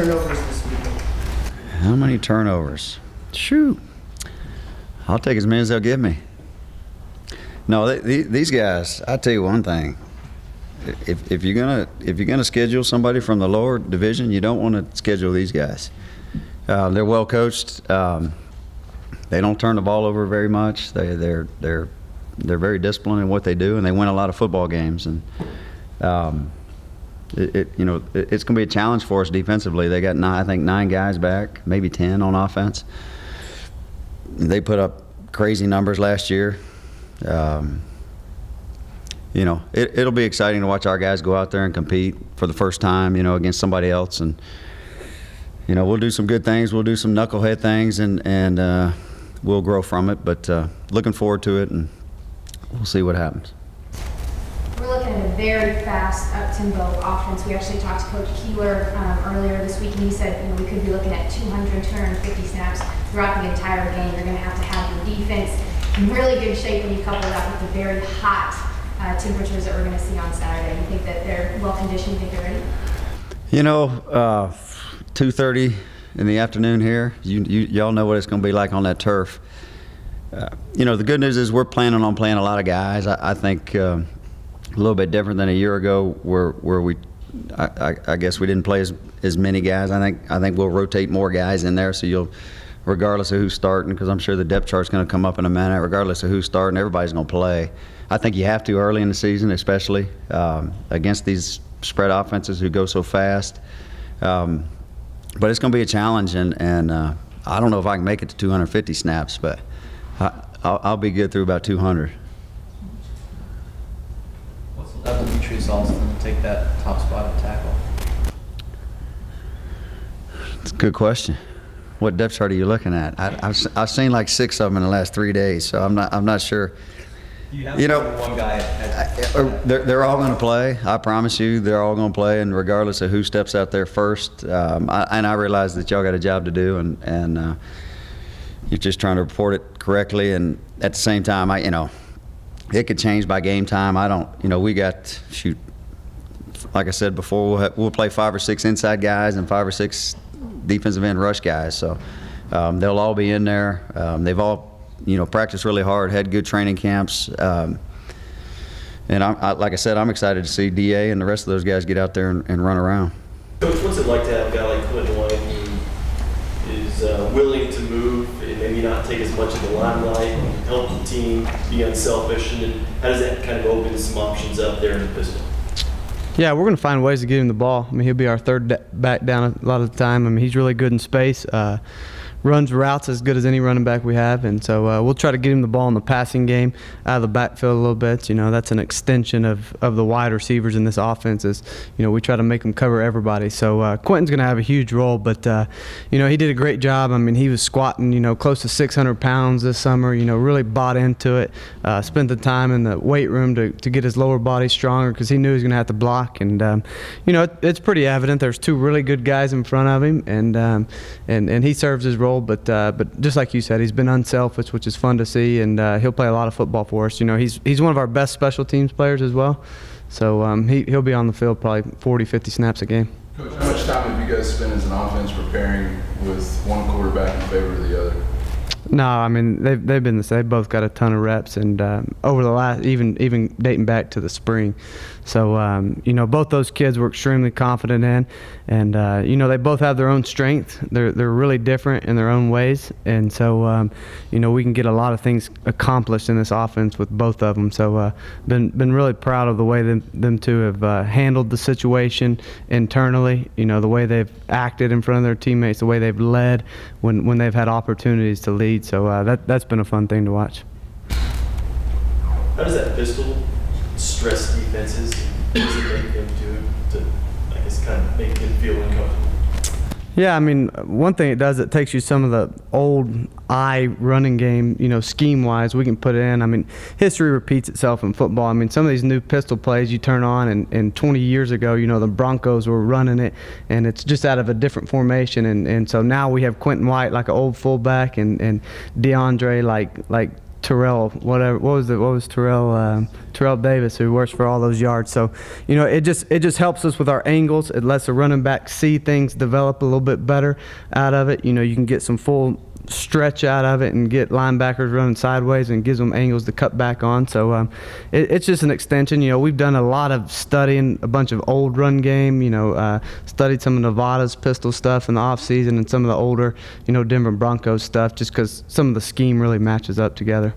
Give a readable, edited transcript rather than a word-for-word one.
turnovers this weekend? How many turnovers? Shoot. I'll take as many as they'll give me. No, these guys, I'll tell you one thing. If you're gonna schedule somebody from the lower division, you don't want to schedule these guys. They're well coached. They don't turn the ball over very much. They're very disciplined in what they do, and they win a lot of football games. And it's going to be a challenge for us defensively. They got I think 9 guys back, maybe 10 on offense. They put up crazy numbers last year. It'll be exciting to watch our guys go out there and compete for the first time, against somebody else. And, we'll do some good things. We'll do some knucklehead things, and we'll grow from it. But looking forward to it, and we'll see what happens. We're looking at a very fast up-tempo offense. We actually talked to Coach Keeler earlier this week, and he said we could be looking at 200, 250 snaps throughout the entire game. You're going to have your defense in really good shape when you couple it up with the very hot temperatures that we're going to see on Saturday. You think that they're well conditioned? You think they're ready? 2:30 in the afternoon here. Y'all know what it's going to be like on that turf. The good news is we're planning on playing a lot of guys. I think a little bit different than a year ago, where I guess we didn't play as many guys. I think we'll rotate more guys in there, so you'll, regardless of who's starting, because I'm sure the depth chart's going to come up in a minute. Regardless of who's starting, everybody's going to play. I think you have to early in the season, especially against these spread offenses who go so fast. But it's going to be a challenge, and I don't know if I can make it to 250 snaps, but I'll be good through about 200. What's the level of Demetrius Alston to take that top spot at tackle? It's a good question. What depth chart are you looking at? I've seen like 6 of them in the last 3 days, so I'm not sure. One guy they're all going to play. I promise you, they're all going to play, and regardless of who steps out there first. I realize that y'all got a job to do, and you're just trying to report it correctly. And at the same time, it could change by game time. We got like I said before, we'll play 5 or 6 inside guys and 5 or 6 defensive end rush guys. So they'll all be in there. They've all practiced really hard, had good training camps. And like I said, I'm excited to see DA and the rest of those guys get out there and run around. Coach, what's it like to have a guy like Quinton White who is willing to move and maybe not take as much of the limelight and help the team be unselfish? And then how does that kind of open some options up there in the pistol? Yeah, we're going to find ways to get him the ball. He'll be our third back down a lot of the time. He's really good in space. Runs routes as good as any running back we have, and so we'll try to get him the ball in the passing game out of the backfield a little bit. That's an extension of the wide receivers in this offense. We try to make them cover everybody. So Quentin's going to have a huge role, but he did a great job. He was squatting close to 600 pounds this summer. Really bought into it. Spent the time in the weight room to get his lower body stronger because he knew he was going to have to block. And it's pretty evident. There's 2 really good guys in front of him, and he serves his role. But just like you said, he's been unselfish, which is fun to see, and he'll play a lot of football for us. He's one of our best special teams players as well, so he'll be on the field probably 40, 50 snaps a game. Coach, how much time have you guys spent as an offense preparing with one quarterback in favor of the other? No, they've been the same. They both got a ton of reps, and over the last, even dating back to the spring. So both those kids were extremely confident in, and they both have their own strength. They're really different in their own ways, and so we can get a lot of things accomplished in this offense with both of them. So been really proud of the way them 2 have handled the situation internally. The way they've acted in front of their teammates, the way they've led when they've had opportunities to lead. So that's been a fun thing to watch. How does that pistol stress defenses? What does it make them do to, I guess, kind of make them feel uncomfortable? Yeah, one thing it does, it takes you some of the old running game, scheme-wise, we can put it in. History repeats itself in football. Some of these new pistol plays you turn on, and 20 years ago, the Broncos were running it, and it's just out of a different formation. And so now we have Quinton White like an old fullback, and DeAndre like Terrell, whatever, what was Terrell, Terrell Davis, who works for all those yards. So, you know, it just helps us with our angles. It lets the running back see things develop a little bit better out of it. You know, you can get some full stretch out of it and get linebackers running sideways, and gives them angles to cut back on. So it's just an extension. You know, we've done a lot of studying a bunch of old run game, you know, studied some of Nevada's pistol stuff in the off season and some of the older, you know, Denver Broncos stuff, just because some of the scheme really matches up together.